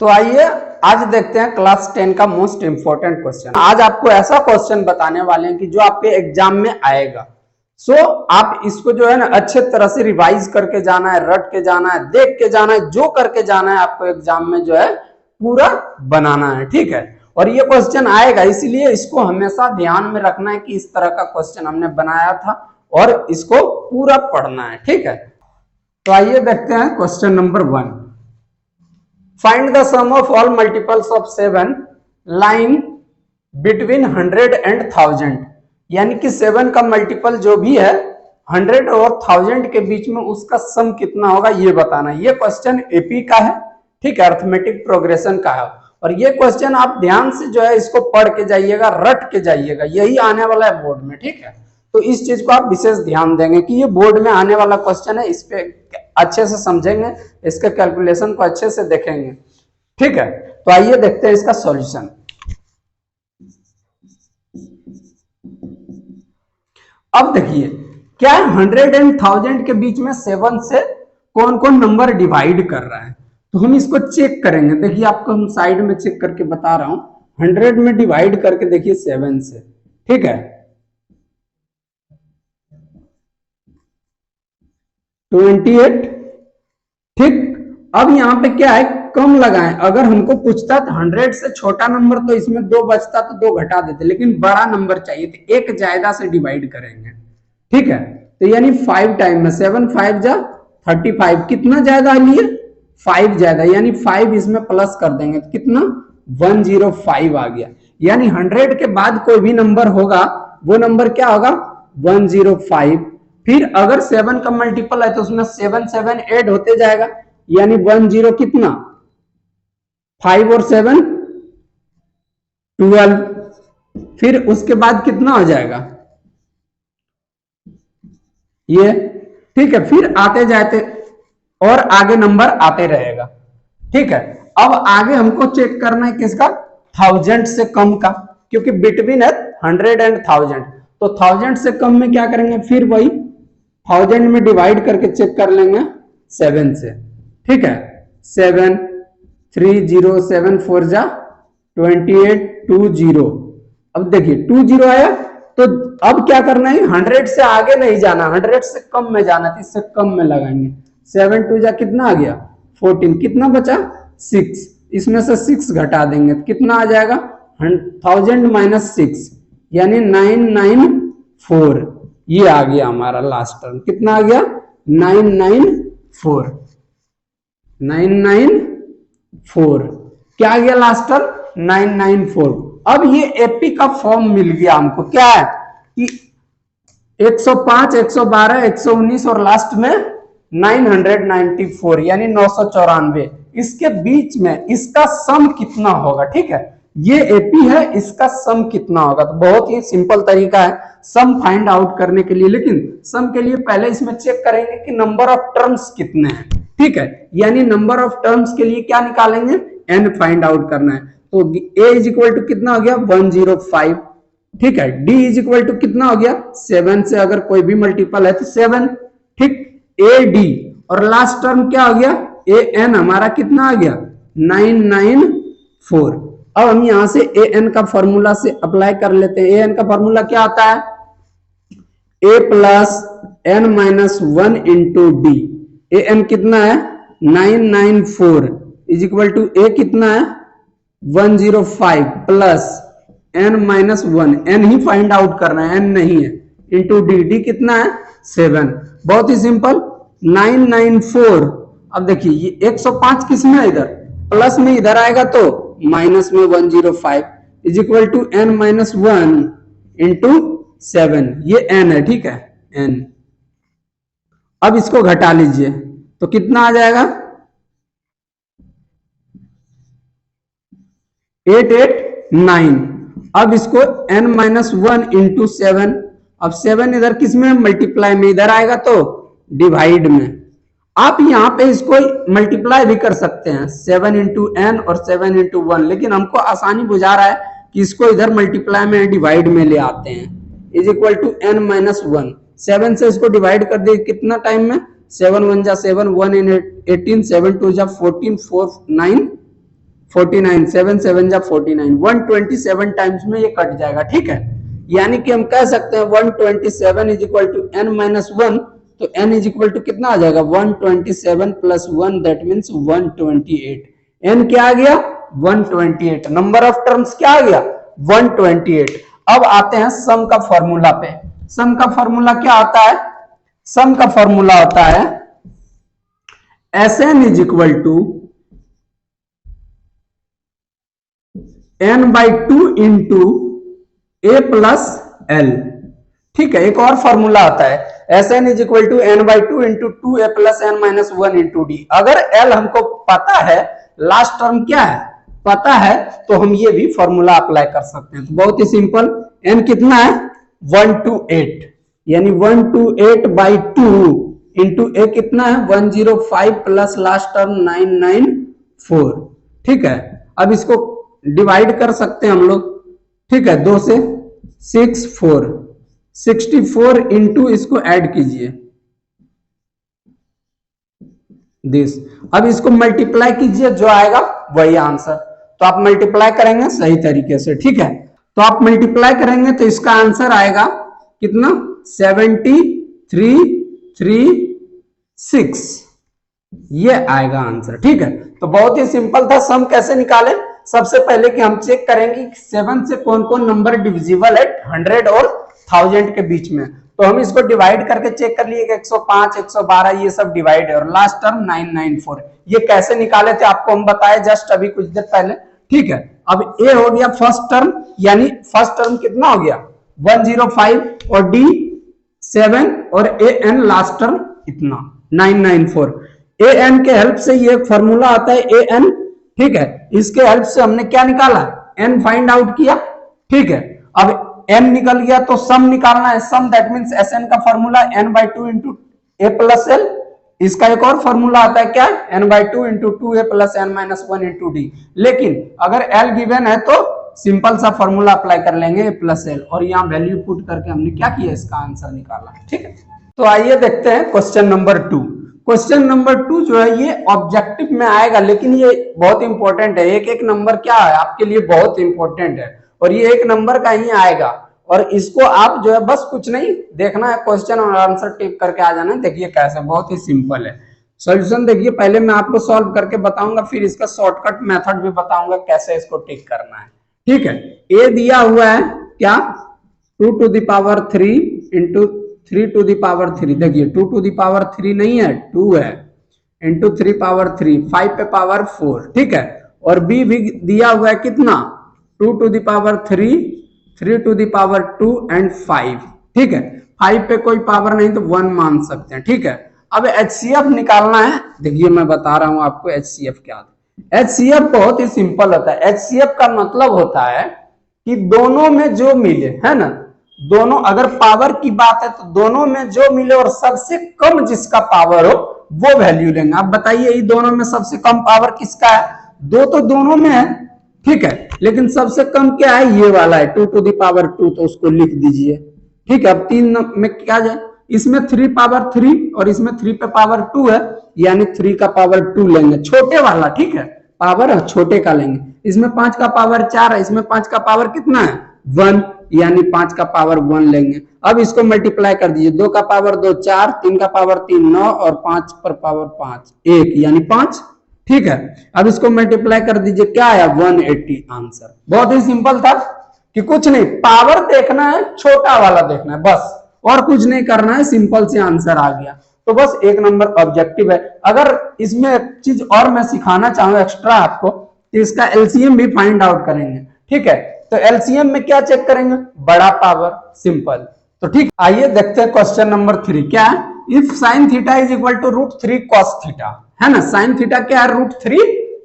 तो आइए आज देखते हैं क्लास 10 का मोस्ट इंपोर्टेंट क्वेश्चन। आज आपको ऐसा क्वेश्चन बताने वाले हैं कि जो आपके एग्जाम में आएगा। आप इसको जो है ना अच्छे तरह से रिवाइज करके जाना है, रट के जाना है, देख के जाना है, जो करके जाना है आपको एग्जाम में जो है पूरा बनाना है, ठीक है। और ये क्वेश्चन आएगा, इसीलिए इसको हमेशा ध्यान में रखना है कि इस तरह का क्वेश्चन हमने बनाया था और इसको पूरा पढ़ना है, ठीक है। तो आइए देखते हैं question number 1। Find the sum of all multiples of 7 lying between 100 and 1000। यानी कि 7 का मल्टीपल जो भी है 100 और 1000 के बीच में उसका सम कितना होगा ये बताना है। ये क्वेश्चन एपी का है, ठीक है, अर्थमेटिक प्रोग्रेशन का है। और ये क्वेश्चन आप ध्यान से जो है इसको पढ़ के जाइएगा, रट के जाइएगा, यही आने वाला है बोर्ड में, ठीक है। तो इस चीज को आप विशेष ध्यान देंगे कि ये बोर्ड में आने वाला क्वेश्चन है, इस पे अच्छे से समझेंगे, इसके कैलकुलेशन को अच्छे से देखेंगे, ठीक है। तो आइए देखते हैं इसका सॉल्यूशन। अब देखिए क्या है, 100 एंड 1000 के बीच में 7 से कौन कौन नंबर डिवाइड कर रहा है, तो हम इसको चेक करेंगे। देखिए आपको हम साइड में चेक करके बता रहा हूं, 100 में डिवाइड करके देखिए 7 से, ठीक है, 28, ठीक। अब यहाँ पे क्या है, कम लगाएं। अगर हमको पूछता था 100 से छोटा नंबर तो इसमें 2 बचता तो 2 घटा देते, लेकिन बड़ा नंबर चाहिए तो एक ज्यादा से डिवाइड करेंगे, ठीक है। तो यानी 5 टाइम में 7 5 जा 35, कितना ज्यादा लिए 5 ज्यादा, यानी 5 इसमें प्लस कर देंगे तो कितना 105 आ गया। यानी 100 के बाद कोई भी नंबर होगा वो नंबर क्या होगा 105। फिर अगर 7 का मल्टीपल है तो उसमें 7 7 ऐड होते जाएगा, यानी 10 कितना 5 और 7 12। फिर उसके बाद कितना हो जाएगा ये, ठीक है। फिर आते जाते और आगे नंबर आते रहेगा, ठीक है। अब आगे हमको चेक करना है किसका, 1000 से कम का, क्योंकि बिटवीन है 100 एंड 1000। तो 1000 से कम में क्या करेंगे, फिर वही 1000 में डिवाइड करके चेक कर लेंगे 7 से, ठीक है। 7 3 0 7 4 जा 28 2 0। अब देखिए 2 0 आया, तो अब क्या करना है, 100 से आगे नहीं जाना, 100 से कम में जाना, तो इससे कम में लगाएंगे। 7 2 जा कितना आ गया 14, कितना बचा 6, इसमें से 6 घटा देंगे तो कितना आ जाएगा 1000 माइनस 6, यानी 994। ये आ गया हमारा लास्ट टर्म, कितना आ गया 994, 994 क्या आ गया लास्ट टर्म 994। अब ये एपी का फॉर्म मिल गया हमको, क्या है कि 105 112 119 और लास्ट में 994 यानी 994, इसके बीच में इसका सम कितना होगा, ठीक है। ये एपी है, इसका सम कितना होगा। तो बहुत ही सिंपल तरीका है सम फाइंड आउट करने के लिए, लेकिन सम के लिए पहले इसमें चेक करेंगे कि नंबर ऑफ टर्म्स कितने हैं, ठीक है। यानी नंबर ऑफ टर्म्स के लिए क्या निकालेंगे, n फाइंड आउट करना है। तो a इज इक्वल टू कितना हो गया 105, ठीक है। d इज इक्वल टू कितना हो गया 7 से अगर कोई भी मल्टीपल है तो 7, ठीक। ad और लास्ट टर्म क्या हो गया an, हमारा कितना आ गया 994। अब हम यहां से an का फॉर्मूला से अप्लाई कर लेते हैं। an का फॉर्मूला क्या आता है, a plus n minus 1 into D. an कितना है 994 इज इक्वल टू a कितना है 105 प्लस n माइनस 1, n ही फाइंड आउट करना है, n नहीं है, इंटू डी, डी कितना है 7। बहुत ही सिंपल 994। अब देखिए ये 105 किस में है, इधर प्लस में, इधर आएगा तो माइनस में 105 is equal to n minus 1 into 7, ये n है, ठीक है n। अब इसको घटा लीजिए तो कितना आ जाएगा 889। अब इसको n माइनस 1 इंटू 7, अब 7 इधर किस में मल्टीप्लाई में, इधर आएगा तो डिवाइड में। आप यहाँ पे इसको मल्टीप्लाई भी कर सकते हैं 7 इंटू एन और 7 इंटू 1, लेकिन हमको आसानी बुझा रहा है कि इसको इधर मल्टीप्लाई में डिवाइड में ले आते हैं। Is equal to n minus 1, 7 से इसको डिवाइड कर दिए कितना टाइम में, 7 1 जा 7, 1 in 18, 7 2 जा 14, 4 9 49, 7 7 जा 49, 127 टाइम्स में ये कट जाएगा, ठीक है। यानी कि हम कह सकते हैं 127 is equal to n minus 1, तो n इज इक्वल टू कितना आ जाएगा 127 प्लस 1, दैट मीन्स 128। n क्या आ गया 128, नंबर ऑफ टर्म्स क्या आ गया 128। अब आते हैं सम का फॉर्मूला पे। सम का फॉर्मूला क्या होता है, सम का फॉर्मूला होता है Sn is equal to n by 2 into a plus L, ठीक है। एक और फॉर्मूला आता है Sn is equal to n by 2 into 2a plus n minus 1 into D. अगर l हमको पता है, लास्ट टर्म क्या है पता है, तो हम ये भी फॉर्मूला अप्लाई कर सकते हैं। तो बहुत ही सिंपल, n कितना है 128, यानी 128 बाई 2 इंटू ए कितना है 105 प्लस लास्ट टर्म 994, ठीक है। अब इसको डिवाइड कर सकते हैं हम लोग, ठीक है, 2 से 6 4 64 इंटू इसको ऐड कीजिए दिस। अब इसको मल्टीप्लाई कीजिए, जो आएगा वही आंसर। तो आप मल्टीप्लाई करेंगे सही तरीके से, ठीक है। तो आप मल्टीप्लाई करेंगे तो इसका आंसर आएगा कितना 7336, ये आएगा आंसर, ठीक है। तो बहुत ही सिंपल था। सम कैसे निकालें, सबसे पहले कि हम चेक करेंगे 7 से कौन कौन नंबर डिविजिबल है 100 और 1000 के बीच में। तो हम इसको डिवाइड करके चेक कर लिए कि 105 112 ये सब डिवाइड है, और लास्ट टर्म 994। ये कैसे निकाले थे आपको हम बताए जस्ट अभी कुछ देर पहले, ठीक है। अब ए हो गया फर्स्ट टर्म, यानी फर्स्ट टर्म कितना हो गया 105 और डी 7 और ए एन लास्ट टर्म इतना 994। ए एन के हेल्प से ये फॉर्मूला आता है ए एन, ठीक है। इसके हेल्प से हमने क्या निकाला एन फाइंड आउट किया, ठीक है। अब n निकल गया तो सम निकालना है, सम दैट मींस Sn का formula n by 2 into A plus L. इसका एक और फॉर्मूला आता है क्या n by 2 into 2a plus n minus 1 into D. लेकिन अगर l गिवन है तो सिंपल सा फॉर्मूला अप्लाई कर लेंगे a प्लस एल, और यहाँ वैल्यू पुट करके हमने क्या किया इसका आंसर निकाला, ठीक है। तो आइए देखते हैं क्वेश्चन नंबर 2। क्वेश्चन नंबर 2 जो है ये ऑब्जेक्टिव में आएगा, लेकिन ये बहुत इंपॉर्टेंट है। एक एक नंबर क्या है आपके लिए बहुत इंपॉर्टेंट है, और ये एक नंबर का ही आएगा। और इसको आप जो है बस कुछ नहीं देखना है, क्वेश्चन और आंसर टिक करके आ जाना है। देखिए कैसे, बहुत ही सिंपल है सॉल्यूशन। देखिए पहले मैं आपको सॉल्व करके बताऊंगा, फिर इसका शॉर्टकट मेथड भी बताऊंगा कैसे इसको टिक करना है, ठीक है। ए दिया हुआ है क्या 2 to the power 3 into 3 to the power 3। देखिए 2 टू द पावर 3 नहीं है 2 है, इंटू 3 पावर 3 5 पे पावर 4, ठीक है। और बी भी दिया हुआ है कितना 2 to the power 3 3 to the power 2 and 5, ठीक है। 5 पे कोई पावर नहीं तो 1 मान सकते हैं, ठीक है। अब HCF निकालना है। देखिए मैं बता रहा हूं आपको HCF क्या होता है। HCF बहुत ही सिंपल होता है। HCF का मतलब होता है कि दोनों में जो मिले, है ना, दोनों अगर पावर की बात है तो दोनों में जो मिले और सबसे कम जिसका पावर हो वो वैल्यू लेंगे। आप बताइए ये दोनों में सबसे कम पावर किसका है, दो तो दोनों में है, ठीक है, लेकिन सबसे कम क्या है ये वाला है 2 टू द पावर 2, तो उसको लिख दीजिए, ठीक है। अब 3 में क्या जाए, इसमें 3 पावर 3 और इसमें 3 पे पावर 2 है, यानी 3 का पावर 2 लेंगे छोटे वाला, ठीक है, पावर छोटे का लेंगे। इसमें 5 का पावर 4 है, इसमें 5 का पावर कितना है 1, यानी 5 का पावर 1 लेंगे। अब इसको मल्टीप्लाई कर दीजिए, 2 का पावर 2 4, 3 का पावर 3 9 और 5 पर पावर 5 1, यानी 5, ठीक है। अब इसको मल्टीप्लाई कर दीजिए, क्या आया 180 आंसर। बहुत ही सिंपल था कि कुछ नहीं, पावर देखना है, छोटा वाला देखना है बस, और कुछ नहीं करना है, सिंपल से आंसर आ गया। तो बस एक नंबर ऑब्जेक्टिव है। अगर इसमें एक चीज और मैं सिखाना चाहूँ एक्स्ट्रा आपको, तो इसका एलसीएम भी फाइंड आउट करेंगे, ठीक है। तो एलसीएम में क्या चेक करेंगे, बड़ा पावर, सिंपल। तो ठीक, आइए देखते हैं क्वेश्चन नंबर 3 क्या है। If sine theta is equal to √3 cos theta, है ना, साइन थीटा क्या है √3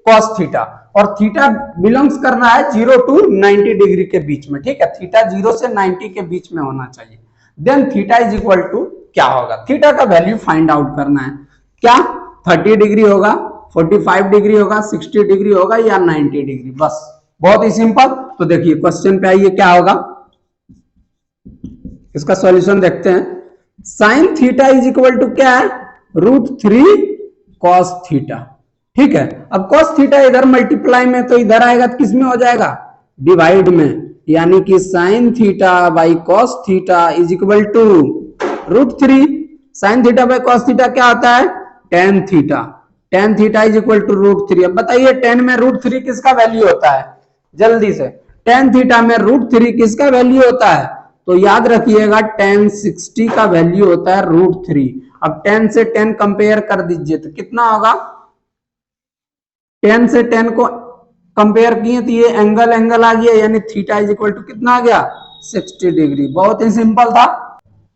cos थीटा, और थीटा बिलोंग्स करना है 0 टू 90 डिग्री के बीच में, ठीक है। थीटा 0 से 90 के बीच में होना चाहिए। Then theta is equal to क्या होगा, थीटा का वैल्यू फाइंड आउट करना है। क्या 30 डिग्री होगा, 45 डिग्री होगा, 60 डिग्री होगा या 90 डिग्री, बस बहुत ही सिंपल। तो देखिए क्वेश्चन पे आइए क्या होगा, इसका सॉल्यूशन देखते हैं। Sine theta is equal to क्या है √3 cos थीटा, ठीक है। अब cos थीटा इधर मल्टीप्लाई में तो इधर आएगा तो किस में हो जाएगा, डिवाइड में, यानी कि sine theta by cos theta is equal to √3। Sine theta by cos theta क्या होता है, tan theta. Tan theta is equal to √3। अब बताइए 10 में √3 किसका वैल्यू होता है, जल्दी से, टेन थीटा में √3 किसका वैल्यू होता है, तो याद रखिएगा tan 60 का वैल्यू होता है √3। अब 10 से 10 कंपेयर कर दीजिए तो कितना होगा, 10 से 10 को कंपेयर किए तो ये एंगल एंगल आ गया, यानी थीटा इज इक्वल टू कितना आ गया, 60 डिग्री। बहुत ही सिंपल था।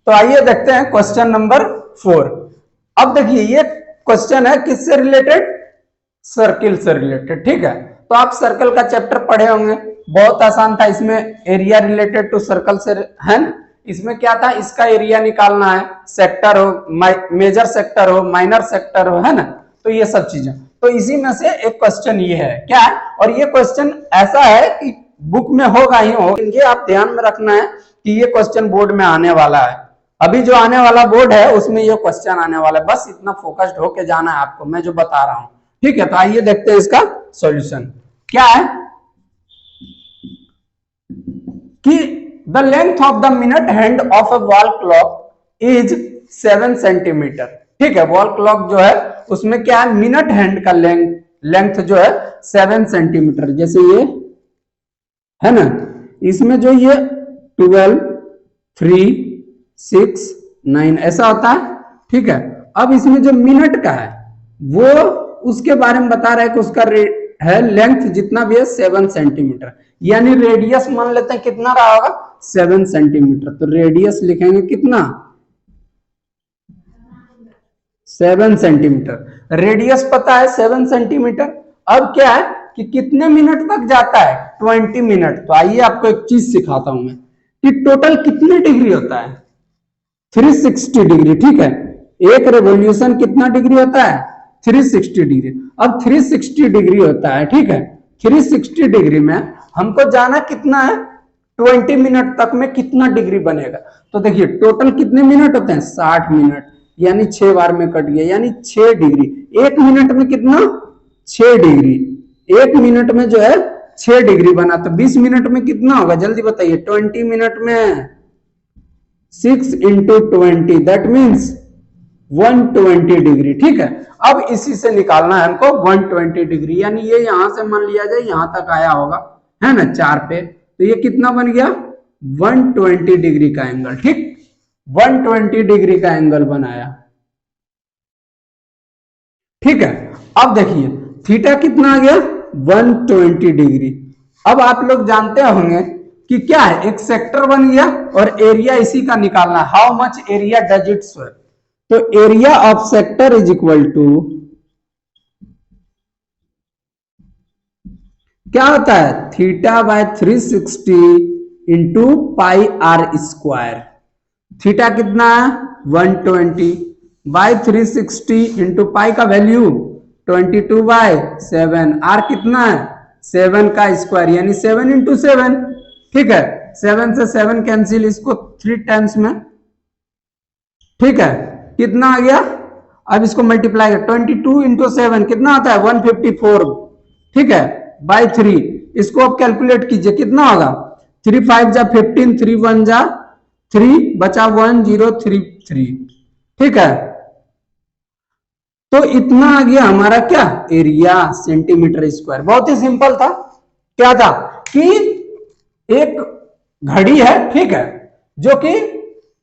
तो आइए देखते हैं क्वेश्चन नंबर 4। अब देखिए ये क्वेश्चन है किससे रिलेटेड, सर्किल से रिलेटेड। ठीक है, तो आप सर्कल का चैप्टर पढ़े होंगे, बहुत आसान था। इसमें एरिया रिलेटेड टू सर्कल से है ना, इसमें क्या था, इसका एरिया निकालना है, सेक्टर हो, मेजर सेक्टर हो, माइनर सेक्टर हो, है ना, तो ये सब चीजें। तो इसी में से एक क्वेश्चन ये है क्या है, और ये क्वेश्चन ऐसा है कि बुक में होगा ही हो, ये आप ध्यान में रखना है कि ये क्वेश्चन बोर्ड में आने वाला है। अभी जो आने वाला बोर्ड है उसमें ये क्वेश्चन आने वाला है, बस इतना फोकस्ड होके जाना है आपको, मैं जो बता रहा हूं। ठीक है, तो आइए देखते हैं इसका सॉल्यूशन क्या है कि the length of the minute hand of a wall clock is 7 centimetre. ठीक है, वॉल क्लॉक जो है उसमें क्या है, मिनट हैंड का लेंथ जो है 7 सेंटीमीटर, जैसे ये है ना, इसमें जो ये 12, 3, 6, 9 ऐसा होता है। ठीक है, अब इसमें जो मिनट का है वो उसके बारे में बता रहा है कि उसका है लेंथ जितना भी है 7 सेंटीमीटर, यानी रेडियस मान लेते हैं कितना रहा होगा, 7 सेंटीमीटर। तो रेडियस लिखेंगे कितना, 7 सेंटीमीटर। रेडियस पता है 7 सेंटीमीटर। अब क्या है कि कितने मिनट तक जाता है, 20 मिनट। तो आइए आपको एक चीज सिखाता हूं मैं कि टोटल कितने डिग्री होता है, 360 डिग्री। ठीक है, एक रेवोल्यूशन कितना डिग्री होता है, 360 डिग्री। अब 360 डिग्री होता है, ठीक है, 360 डिग्री में हमको जाना कितना है, 20 मिनट तक में कितना डिग्री बनेगा। तो देखिए टोटल कितने मिनट होते हैं, 60 मिनट, यानी 6 बार में कट गया, यानी 6 डिग्री। एक मिनट में कितना, 6 डिग्री। एक मिनट में जो है 6 डिग्री बना, तो 20 मिनट में कितना होगा, जल्दी बताइए। 20 मिनट में 6 इंटू 20 दैट मीन्स 120 डिग्री। ठीक है, अब इसी से निकालना है हमको 120 डिग्री, यानी ये यहां से मान लिया जाए यहां तक आया होगा, है ना, 4 पे, तो ये कितना बन गया, 120 डिग्री का एंगल। ठीक, 120 डिग्री का एंगल बनाया। ठीक है, अब देखिए थीटा कितना आ गया, 120 डिग्री। अब आप लोग जानते होंगे कि क्या है, एक सेक्टर बन गया और एरिया इसी का निकालना, how much area does it serve. तो area of sector is equal to क्या होता है, theta by 360 into pi are square. Theta कितना है, 120 बाय 360 इंटू पाई का वैल्यू 22/7, आर कितना है, 7 का स्क्वायर, यानी 7 इंटू 7। ठीक है, 7 से 7 कैंसिल, इसको 3 टाइम्स में। ठीक है, कितना आ गया, अब इसको मल्टीप्लाई कर, 22 इंटू 7 कितना आता है, 154। ठीक है, बाय 3, इसको अब कैलकुलेट कीजिए कितना होगा, 3 5 जा 15, 3 1 जा 3, बचा 1033। ठीक है, तो इतना आ गया हमारा क्या, एरिया सेंटीमीटर स्क्वायर। बहुत ही सिंपल था। क्या था कि एक घड़ी है, ठीक है, जो कि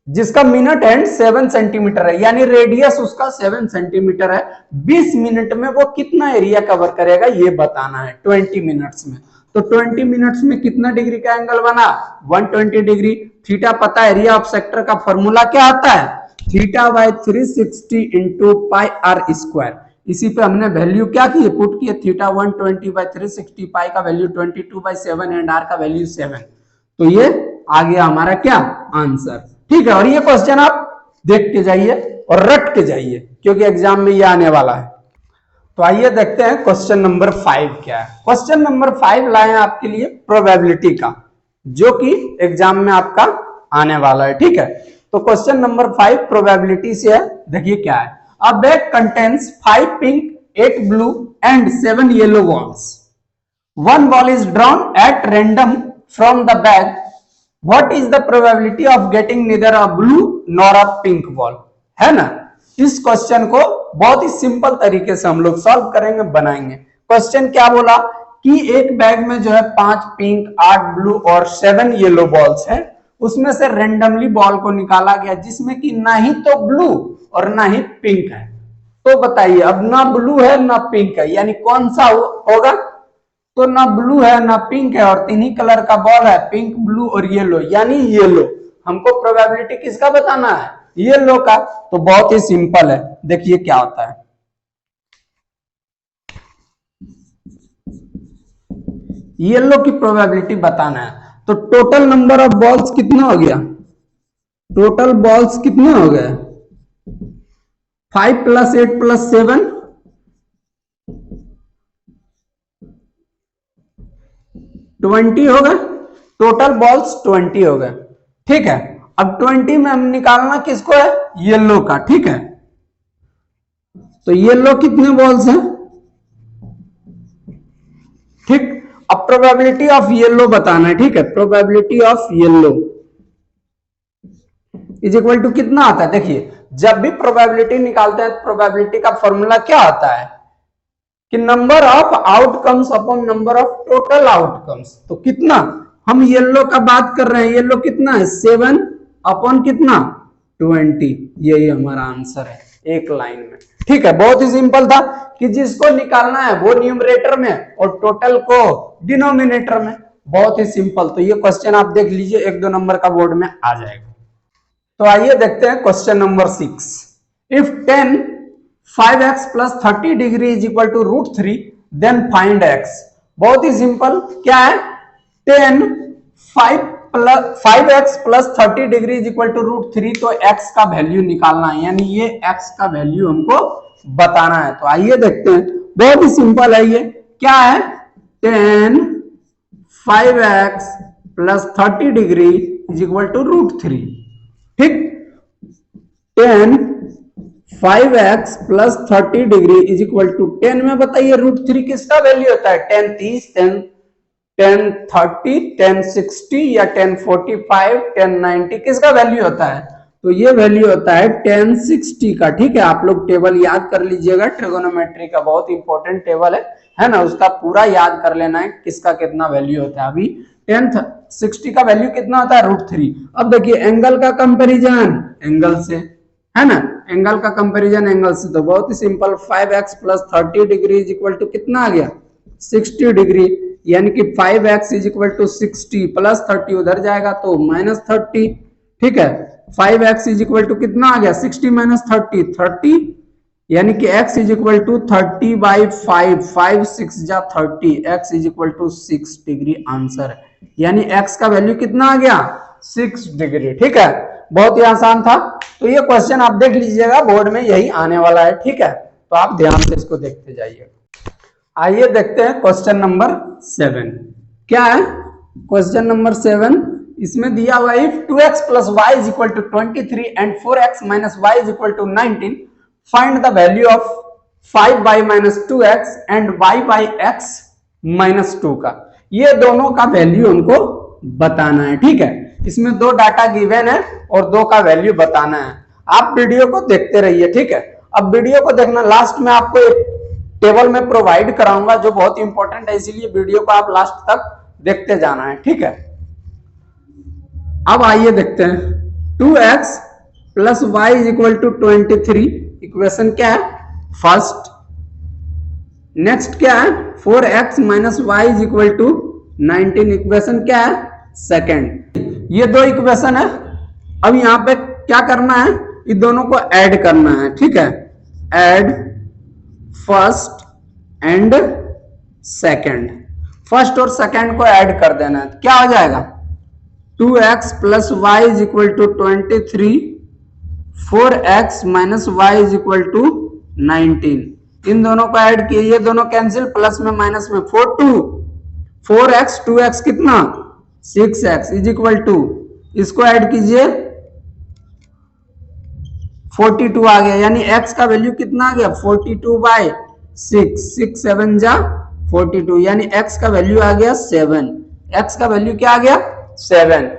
जिसका मिनट हैंड 7 सेंटीमीटर है, यानी रेडियस उसका 7 सेंटीमीटर है। 20 मिनट में वो कितना एरिया कवर करेगा ये बताना है, 20 मिनट्स में। तो 20 मिनट्स में कितना डिग्री का एंगल बना, 120 डिग्री। थीटा पता है, एरिया ऑफ सेक्टर का फॉर्मूला क्या आता है, theta by 360 into pi are square. इसी पे हमने वैल्यू क्या की, पुट किए, थीटा 120 बाय 360, पाई का वैल्यू 22/7 एंड आर का वैल्यू 7। तो ये आ गया हमारा क्या, आंसर। ठीक है, और ये क्वेश्चन आप देख के जाइए और रट के जाइए, क्योंकि एग्जाम में ये आने वाला है। तो आइए देखते हैं क्वेश्चन नंबर 5 क्या है। क्वेश्चन नंबर 5 लाए हैं आपके लिए प्रोबेबिलिटी का, जो कि एग्जाम में आपका आने वाला है। ठीक है, तो क्वेश्चन नंबर 5 प्रोबेबिलिटी से है। देखिए क्या है, अ bag contains 5 pink 8 blue and 7 yellow balls. One ball is drawn at random from the bag. What is the probability of getting neither a blue nor a pink ball? है ना, इस question को बहुत ही सिंपल तरीके से हम लोग सॉल्व करेंगे, बनाएंगे। क्वेश्चन क्या बोला कि एक बैग में जो है 5 पिंक, 8 ब्लू और 7 येलो बॉल्स हैं, उसमें से रेंडमली बॉल को निकाला गया जिसमें कि ना ही तो ब्लू और ना ही पिंक है। तो बताइए, अब ना ब्लू है ना पिंक है, यानी कौन सा होगा? तो ना ब्लू है ना पिंक है और तीन ही कलर का बॉल है, पिंक, ब्लू और येलो, यानी येलो। हमको प्रोबेबिलिटी किसका बताना है? येलो का। तो बहुत ही सिंपल है, देखिए क्या होता है। येलो की प्रोबेबिलिटी बताना है, तो टोटल नंबर ऑफ बॉल्स कितना हो गया? टोटल बॉल्स कितने हो गए? 5 + 8 + 7 20 हो गए। टोटल बॉल्स 20 हो गए, ठीक है। अब 20 में हम निकालना किसको है? येलो का, ठीक है। तो येलो कितने बॉल्स हैं? ठीक, अब प्रोबेबिलिटी ऑफ येलो बताना है, ठीक है। Probability of yellow is equal to कितना आता है? देखिए, जब भी प्रोबेबिलिटी निकालते हैं, प्रोबेबिलिटी का फॉर्मूला क्या होता है कि number of outcomes upon number of total outcomes. तो कितना, हम येलो का बात कर रहे हैं, येलो कितना है? 7 अपॉन कितना? 20। यही हमारा आंसर है एक लाइन में, ठीक है। बहुत ही सिंपल था कि जिसको निकालना है वो न्यूमरेटर में और टोटल को डिनोमिनेटर में। बहुत ही सिंपल। तो ये क्वेश्चन आप देख लीजिए, 1-2 नंबर का बोर्ड में आ जाएगा। तो आइए देखते हैं question number 6। If 10 5x + 30 degree is equal to √3 then find x। बहुत ही सिंपल, क्या है? 10 5x + 30 degree is equal to √3, तो x का वैल्यू निकालना है, यानी ये x का वैल्यू हमको बताना है। तो आइए देखते हैं, बहुत ही सिंपल है। ये क्या है? 10 5x + 30 degree is equal to √3, ठीक। 10 5x + 30 degree is equal to 10 में बताइए √3 किसका वैल्यू होता है? 10 30, 10 30, 10 60 या 10 45, 10 90 किसका वैल्यू होता है? तो ये वैल्यू होता है 10 60 का, ठीक है। आप लोग टेबल याद कर लीजिएगा, ट्रिगोनोमेट्री का बहुत इंपॉर्टेंट टेबल है ना, उसका पूरा याद कर लेना है किसका कितना वैल्यू होता है। अभी 10 60 का वैल्यू कितना होता है? √3। अब देखिए एंगल का कंपैरिजन एंगल से, है ना, एंगल का कंपैरिजन एंगल से। तो बहुत ही simple, 5x + 30 degree is equal to कितना आ गया? 60 डिग्री, यानी कि 5x इज इक्वल टू 60 + 30 उधर जाएगा तो -30, ठीक है। 5x इज इक्वल टू कितना आ गया? 60 - 30 30, यानी कि x इज इक्वल टू 30/5, 5 6 जा 30, x is equal to 6 degree answer है। यानी x का वैल्यू कितना आ गया? 6 डिग्री, ठीक है। बहुत ही आसान था। तो ये क्वेश्चन आप देख लीजिएगा, बोर्ड में यही आने वाला है, ठीक है। तो आप ध्यान से इसको देखते जाइए। आइए देखते हैं क्वेश्चन नंबर 7। क्या है क्वेश्चन नंबर 7? इसमें दिया हुआ if 2x + y is equal to 23 and 4x - y is equal to 19, find the value of 5y - 2x and y/x - 2 का। ये दोनों का वैल्यू हमको बताना है, ठीक है। इसमें 2 डाटा गिवन है और 2 का वैल्यू बताना है। आप वीडियो को देखते रहिए, ठीक है। अब वीडियो को देखना, लास्ट में आपको एक टेबल में प्रोवाइड कराऊंगा जो बहुत इंपॉर्टेंट है, इसीलिए वीडियो को आप लास्ट तक देखते जाना है, ठीक है। अब आइए देखते हैं, 2x + y is equal to 23, equation क्या है? फर्स्ट। नेक्स्ट क्या है? 4x - y is equal to 19, equation क्या है? सेकेंड। ये 2 इक्वेशन है। अब यहां पे क्या करना है? ये दोनों को ऐड करना है, ठीक है। Add first and second, first और सेकेंड को ऐड कर देना है। क्या हो जाएगा? 2x + y is equal to 23, 4x - y is equal to 19। इन दोनों को ऐड किए, ये दोनों कैंसिल, प्लस में माइनस में 4x 2x कितना? 6x इज इक्वल टू, इसको ऐड कीजिए 42 आ गया, यानी x का वैल्यू कितना आ गया? 42/6 6, 6 7 जा 42, यानी x का वैल्यू आ गया 7। x का वैल्यू क्या आ गया 7।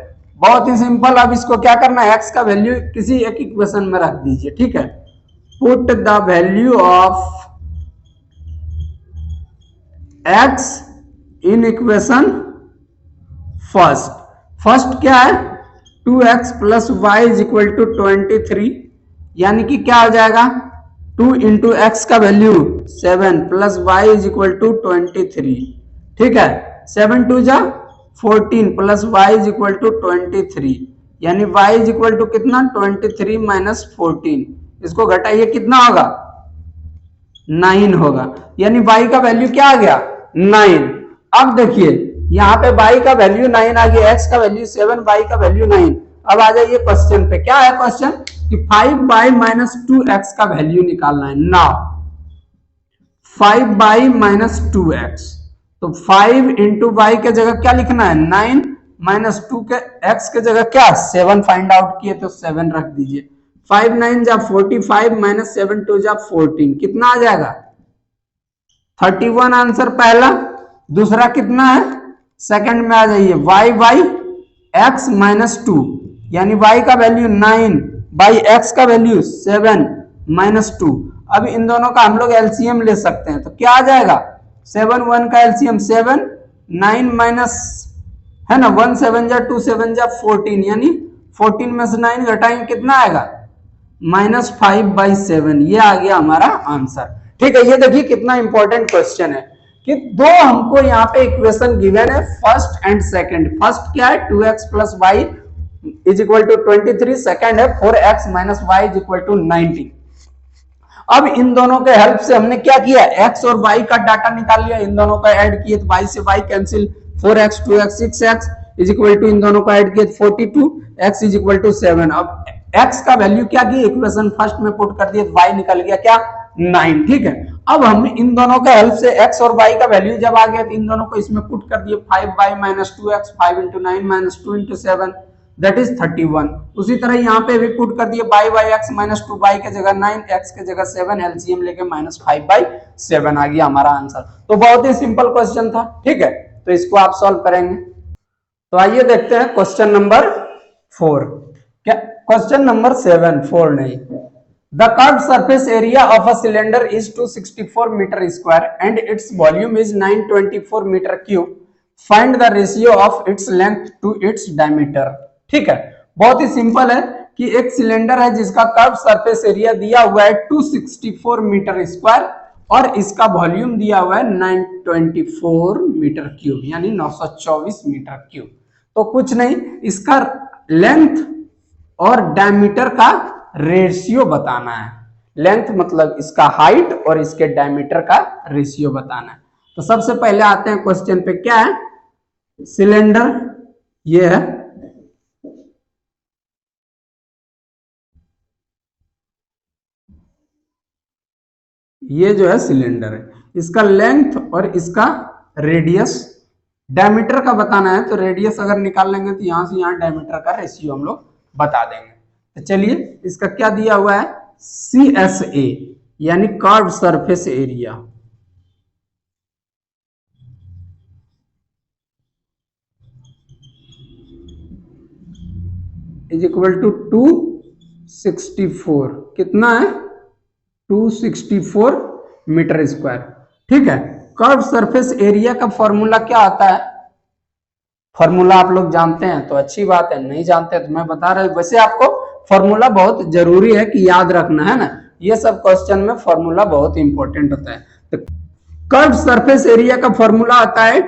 बहुत ही सिंपल। अब इसको क्या करना है, x का वैल्यू किसी एक इक्वेशन में रख दीजिए, ठीक है। Put the value of x in equation first. First क्या है 2x plus y is equal to 23, यानी कि क्या हो जाएगा 2 इंटू एक्स का value 7 plus y is equal to 23, ठीक है। 7 2 जा 14 plus y is equal to 23, यानी वाई इज इक्वल टू कितना 23 माइनस 14, इसको घटाइए कितना होगा 9 होगा, यानी y का वैल्यू क्या आ गया 9। अब देखिए यहाँ पे y का वैल्यू 9 आ गया, x का वैल्यू 7, y का वैल्यू 9। अब आ जाइए क्वेश्चन पे, क्या है क्वेश्चन कि 5y माइनस 2x का वैल्यू निकालना है। नाउ 5y माइनस 2x, तो 5 इंटू वाई के जगह क्या लिखना है 9, माइनस 2 के x के जगह क्या 7 फाइंड आउट किए तो 7 रख दीजिए। 5 9 जा 45 माइनस 7 2 जा 14, कितना आ जाएगा 31 आंसर पहला। दूसरा कितना है सेकंड में आ जाइए y बाई x माइनस 2, यानी y का वैल्यू 9 बाई x का वैल्यू 7 माइनस 2। अब इन दोनों का हम लोग एलसीएम ले सकते हैं, तो क्या आ जाएगा 7 1 का एलसीएम 7, 9 माइनस है ना 1 7 जा 2 7 जा 14, यानी 14 में से 9 घटाएंगे कितना आएगा -5/7। ये आ गया हमारा आंसर, ठीक है। ये देखिए कितना इंपॉर्टेंट क्वेश्चन है कि दो हमको यहाँ पे इक्वेशन गिवन है फर्स्ट एंड सेकंड। फर्स्ट क्या है 2x plus y is equal to 23, second है 4x minus y is equal to 90। अब इन दोनों के हेल्प से हमने क्या किया x और y का डाटा निकाल लिया, इन दोनों का ऐड किए तो y से y cancel, 4x 2x 6x is equal to इन दोनों का ऐड किए 42, x इज इक्वल टू 7। अब x का वैल्यू क्या की इक्वेशन फर्स्ट में पुट कर दिए तो y निकल गया क्या 9, ठीक है। अब हम इन दोनों का हेल्प से x और y का वैल्यू जब आ गया तो इन दोनों को इसमें पुट कर दिए 5y minus 2x, 5 into 9 minus 2 into 7 that is 31। उसी तरह यहाँ पे भी पुट कर दिए y माइनस 2y के जगह 9, x के जगह 7, एलसीएम लेके -5/7 आ गया हमारा आंसर। तो बहुत ही सिंपल क्वेश्चन था, ठीक है। तो इसको आप सॉल्व करेंगे। तो आइए देखते हैं क्वेश्चन नंबर 4। क्या क्वेश्चन नंबर 7 4 नहीं। The curved surface area of a cylinder is 264 meter square and its volume is 924 meter cube. Find the ratio of its length to its diameter. ठीक है, बहुत ही सिंपल है कि एक सिलेंडर है जिसका कर्व सरफेस एरिया दिया हुआ है 264 मीटर स्क्वायर और इसका वॉल्यूम दिया हुआ है 924 मीटर क्यूब, यानी 924 मीटर क्यूब। तो कुछ नहीं, इसका लेंथ और डायमीटर का रेशियो बताना है। लेंथ मतलब इसका हाइट और इसके डायमीटर का रेशियो बताना है। तो सबसे पहले आते हैं क्वेश्चन पे, क्या है सिलेंडर, ये है ये जो है सिलेंडर है, इसका लेंथ और इसका रेडियस, डायमीटर का बताना है। तो रेडियस अगर निकाल लेंगे तो यहां से यहां डायमीटर का रेशियो हम लोग बता देंगे। तो चलिए इसका क्या दिया हुआ है CSA यानी curve surface area, is equal to 264, कितना है 264 मीटर स्क्वायर, ठीक है। कर्व सरफेस एरिया का फॉर्मूला क्या आता है, फॉर्मूला आप लोग जानते हैं तो अच्छी बात है, नहीं जानते तो मैं बता रहा हूं। वैसे आपको फॉर्मूला बहुत जरूरी है कि याद रखना है ना, ये सब क्वेश्चन में फॉर्मूला बहुत इंपॉर्टेंट होता है। तो कर्व सरफेस एरिया का फॉर्मूला आता है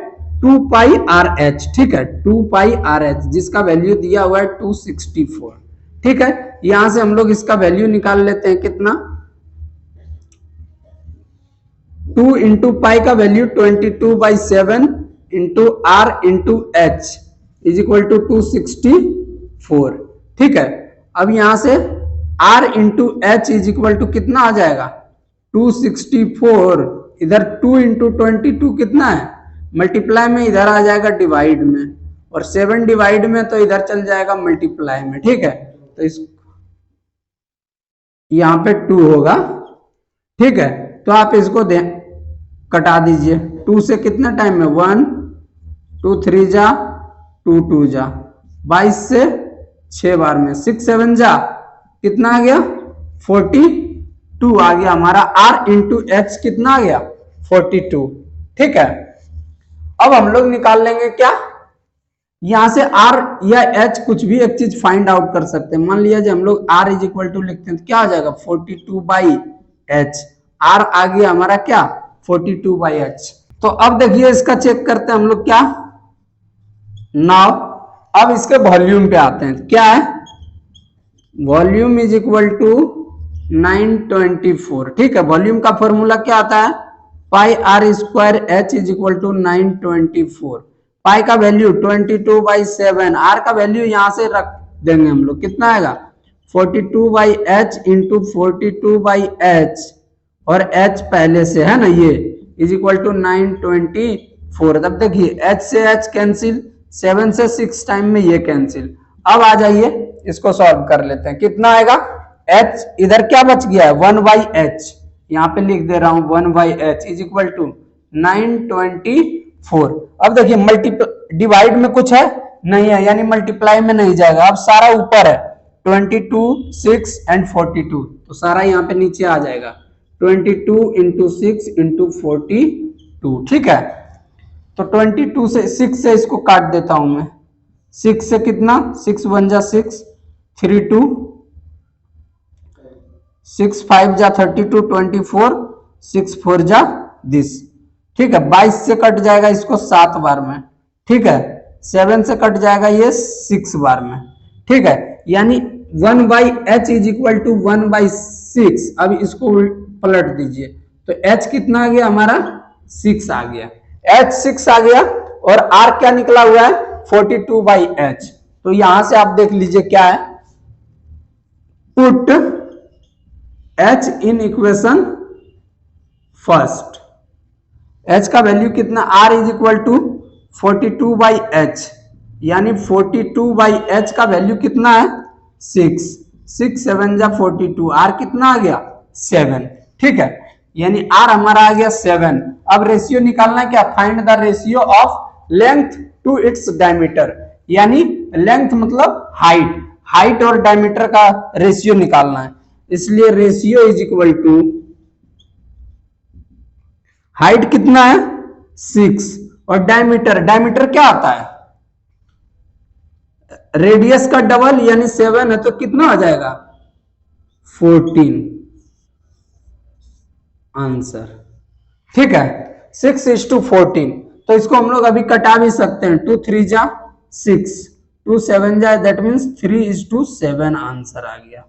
2 पाई RH, ठीक है 2 पाई RH, जिसका वैल्यू दिया हुआ है 264, ठीक है। यहां से हम लोग इसका वैल्यू निकाल लेते हैं, कितना 2 इंटू पाई का value 22/7 into R into H is equal to 264, ठीक है। अब यहां से R into H is equal to कितना आ जाएगा 264, इधर 2 इंटू 22 कितना है मल्टीप्लाई में, इधर आ जाएगा डिवाइड में, और 7 डिवाइड में तो इधर चल जाएगा मल्टीप्लाई में, ठीक है। तो इस यहां पे 2 होगा, ठीक है। तो आप इसको कटा दीजिए। 2 से कितना टाइम में 1 2 3 जा 2 2 जा 22 से 6 बार में 6 7 जा कितना आ गया 42 आ गया हमारा। R इंटू एच कितना आ गया 42। ठीक है, अब हम लोग निकाल लेंगे क्या, यहां से R या H कुछ भी एक चीज फाइंड आउट कर सकते हैं। मान लिया जब हम लोग R इज इक्वल टू लिखते हैं तो क्या आ जाएगा 42/H। R आ गया हमारा क्या 42/H। तो अब देखिए इसका चेक करते हैं हम लोग क्या नाउ। अब इसके वॉल्यूम पे आते हैं, क्या है वॉल्यूम इज इक्वल टू 924। ठीक है, वॉल्यूम का फॉर्मूला क्या आता है pi R square H is equal to 924। Pi का वैल्यू 22/7, R का वैल्यू यहां से रख देंगे हम लोग, कितना आएगा 42/H इंटू 42/H और H पहले से है ना ये इज इक्वल टू 924। तब देखिए H से H कैंसिल, 7 से 6 टाइम में ये कैंसिल। अब आ जाइए इसको सॉल्व कर लेते हैं, कितना आएगा H इधर क्या बच गया है 1/H, यहाँ पे लिख दे रहा हूं 1/H इज इक्वल टू 924। अब देखिए मल्टीप्लाई डिवाइड में कुछ है नहीं है, यानी मल्टीप्लाई में नहीं जाएगा। अब सारा ऊपर है 22 6 एंड 42, तो सारा यहाँ पे नीचे आ जाएगा 22 इंटू 6 इंटू 42। ठीक है, तो 22 से 6 से इसको काट देता हूं मैं, 6 से कितना 6 1 जा 6 3 2 6 5 जा 32 24 6 4 जा दिस। ठीक है, 22 से कट जाएगा इसको 7 बार में। ठीक है, 7 से कट जाएगा ये 6 बार में। ठीक है, यानी 1/H इज इक्वल टू 1/6। अब इसको पलट दीजिए तो H कितना आ गया हमारा 6 आ गया, H 6 आ गया और R क्या निकला हुआ है 42/H। तो यहां से आप देख लीजिए क्या है, put H in equation first. H का वैल्यू कितना R is equal to 42/H, यानी 42/H का वैल्यू कितना है 6 6 7 जा 42, R कितना आ गया 7। ठीक है, यानी R हमारा आ गया 7। अब रेशियो निकालना है क्या, find the ratio of length to its diameter, यानी लेंथ मतलब हाइट, हाइट और डायमीटर का रेशियो निकालना है। इसलिए ratio is equal to height कितना है 6 और डायमीटर, डायमीटर क्या आता है रेडियस का डबल यानी 7 है, तो कितना आ जाएगा 14 आंसर। ठीक है, 6:14। तो इसको हम लोग अभी कटा भी सकते हैं, 2 3 जा 6 2 7 जा, दैट मीन्स 3:7 आंसर आ गया।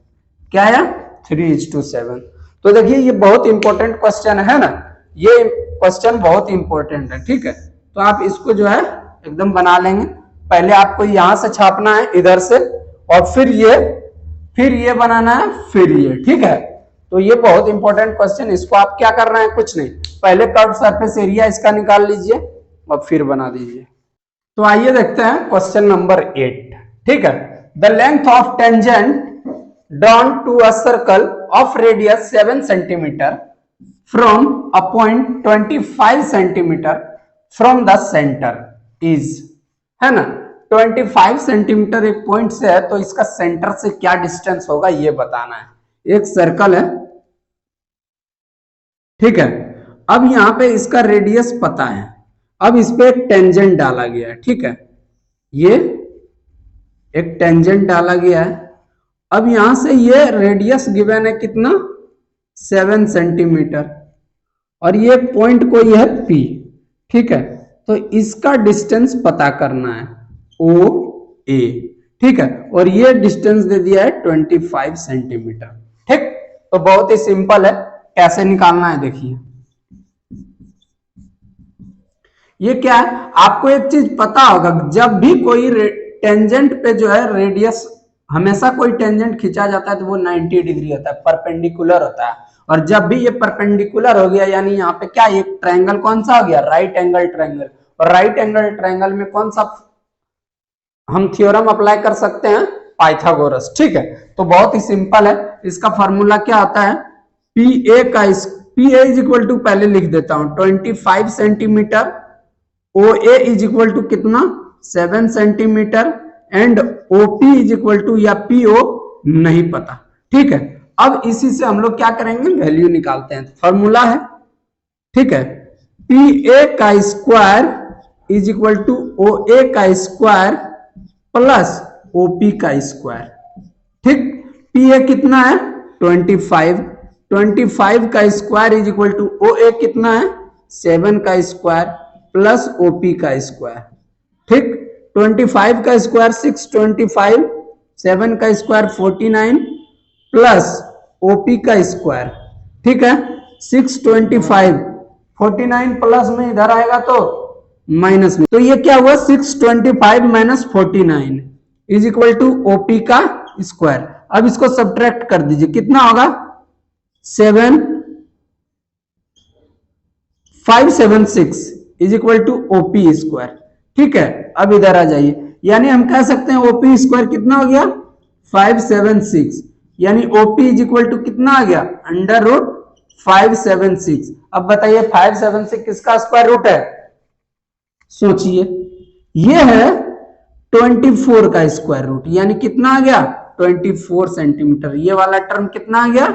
क्या आया 3:7। तो देखिए ये बहुत इंपॉर्टेंट क्वेश्चन है ना, ये क्वेश्चन बहुत इंपॉर्टेंट है। ठीक है, तो आप इसको जो है एकदम बना लेंगे। पहले आपको यहां से छापना है इधर से, और फिर ये बनाना है, फिर ये। ठीक है, तो ये बहुत इंपॉर्टेंट क्वेश्चन, इसको आप क्या करना है कुछ नहीं, पहले कर्व सरफेस एरिया इसका निकाल लीजिए और फिर बना दीजिए। तो आइए देखते हैं क्वेश्चन नंबर 8। ठीक है, the length of tangent drawn to a circle of radius 7 centimeter from a point 25 centimeter from the center is, है ना 25 सेंटीमीटर एक पॉइंट से है, तो इसका सेंटर से क्या डिस्टेंस होगा ये बताना है। एक सर्कल है, ठीक है, अब यहां पे इसका रेडियस पता है, अब इस पे एक टेंजेंट डाला गया है। ठीक है, ये एक टेंजेंट डाला गया है। अब यहां से ये रेडियस गिवन है कितना 7 सेंटीमीटर, और ये पॉइंट कोई है P। ठीक है, तो इसका डिस्टेंस पता करना है OA। ठीक है, और ये डिस्टेंस दे दिया है 25 सेंटीमीटर। ठीक, तो बहुत ही सिंपल है, कैसे निकालना है देखिए। ये क्या है, आपको एक चीज पता होगा, जब भी कोई टेंजेंट पे जो है रेडियस, हमेशा कोई टेंजेंट खींचा जाता है तो वो 90 डिग्री होता है, परपेंडिकुलर होता है। और जब भी ये परपेंडिकुलर हो गया, यानी यहाँ पे क्या एक ट्रायंगल कौन सा हो गया राइट एंगल ट्रायंगल, और राइट एंगल ट्रायंगल में कौन सा हम थ्योरम अप्लाई कर सकते हैं पाइथागोरस। ठीक है, तो बहुत ही सिंपल है, इसका फॉर्मूला क्या आता है PA का P A is equal to पहले लिख देता हूं 25 centimetre, O A is equal to कितना 7 centimetre and OP is equal to या पीओ नहीं पता। ठीक है, अब इसी से हम लोग क्या करेंगे, वैल्यू निकालते हैं। फॉर्मूला है, ठीक है, पी ए का square is equal to O A का स्क्वायर प्लस ओपी का स्क्वायर। ठीक, पी ए कितना है 25, 25 का square is equal to O A कितना है 7 का स्क्वायर प्लस ओपी का स्क्वायर। ठीक, 25 का स्क्वायर 625, 7 का स्क्वायर 49 प्लस ओपी का स्क्वायर। ठीक है, 625, 49 प्लस में इधर आएगा तो माइनस में, तो ये क्या हुआ 625 minus 49 is equal to OP का स्क्वायर। अब इसको सब्ट्रैक्ट कर दीजिए, कितना होगा 7576 is equal to OP square. ठीक है, अब इधर आ जाइए, यानी हम कह सकते हैं ओपी स्क्वायर कितना हो गया 576, यानी ओपी इज इक्वल टू कितना आ गया अंडर रूट 576। अब बताइए 576 किसका स्क्वायर रूट है, सोचिए, ये है 24 का स्क्वायर रूट, यानी कितना आ गया 24 सेंटीमीटर। ये वाला टर्म कितना आ गया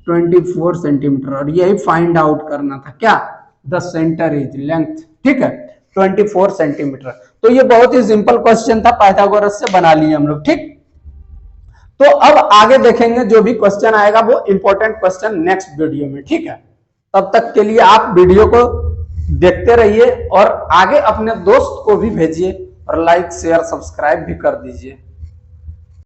24 सेंटीमीटर, और यही फाइंड आउट करना था, क्या द सेंटर इज लेंथ। ठीक है, 24 सेंटीमीटर। तो ये बहुत ही सिंपल क्वेश्चन था, पाइथागोरस से बना लिए हम लोग। ठीक, तो अब आगे देखेंगे जो भी क्वेश्चन आएगा वो इंपॉर्टेंट क्वेश्चन नेक्स्ट वीडियो में। ठीक है, तब तक के लिए आप वीडियो को देखते रहिए और आगे अपने दोस्त को भी भेजिए और लाइक शेयर सब्सक्राइब भी कर दीजिए।